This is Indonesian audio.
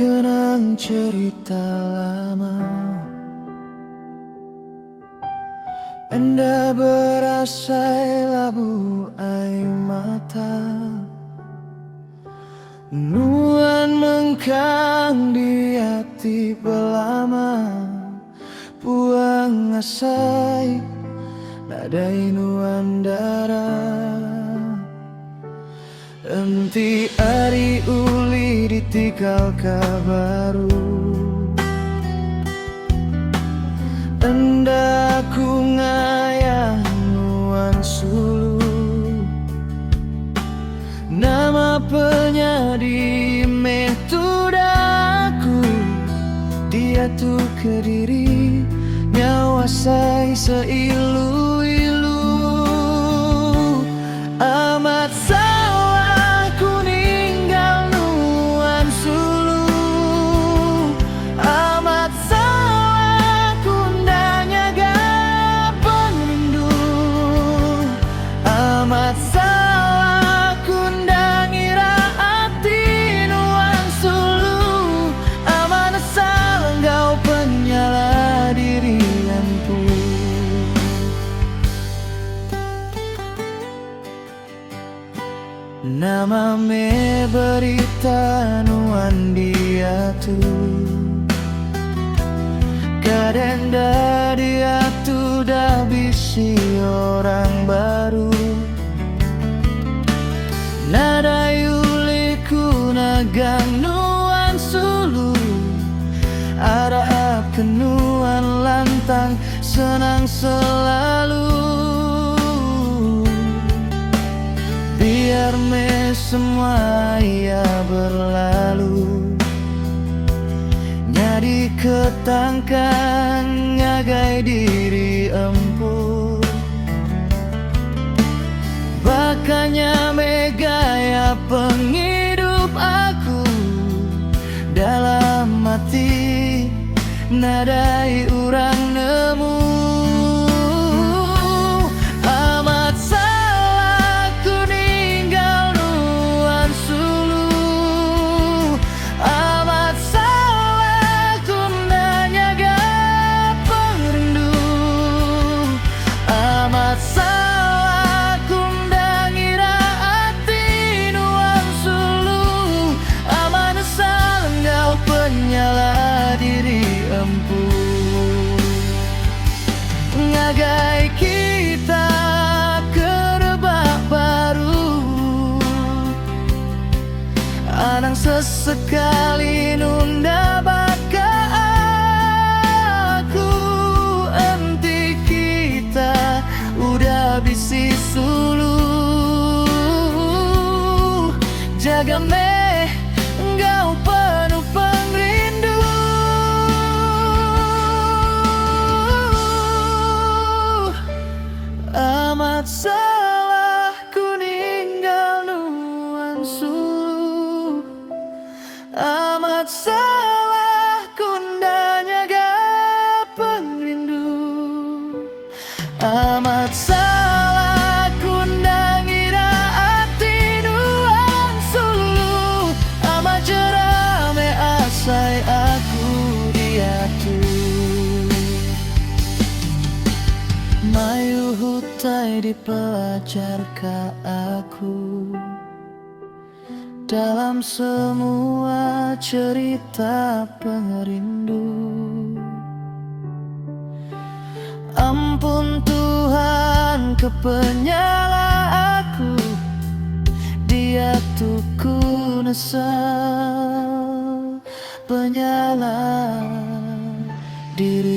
kenang cerita lama. Enda berasai labu air mata, nuan mengkang di hati belama. Puang asai nadai nuan darah, enti ari uli ditikal kabaru. Enda ku ngayang nuan sulu, nama penyadi metudaku. Dia tuh kediri nyawa say seilu-ilu. Amat salah ku ninggal nuan sulu, amat salah ku ndanyaga penrindu, amat salah ku ndangira hati nuan sulu. Amat salah engkau penyala dirianku. Nama me berita nuan dia tuh, kadenda dia tuh dah bisi orang baru. Nada yuliku nagang nuan sulu, arah kenuan lantang senang selalu. Biar me semua ia berlalu, nyadi ketangkan ngagai diri empu. Bakanya me gaya penghidup aku, dalam hati nadai urang nemu. Amat salah ku ninggal nuan sulu, amat salah ku nanyaga perindu, amat salah ku ndangira hati nuan sulu. Amat salah engkau penyala diri empu. Ngagai kita kerebak baru, anang sesekali nunda baka aku. Enti kita udah bisi sulu, jaga me engkau penuh pengrindu. Amat salah ku ninggal nuan sulu, amat salah ku ndanyaga pengrindu, amat salah ku ndangira hati nuan sulu. Amat jerame asai aku diatu, mayu hutai di pelajar ka aku. Dalam semua cerita pengerindu, ampun Tuhan kepenyala aku. Dia tuh ku nesal penyala diri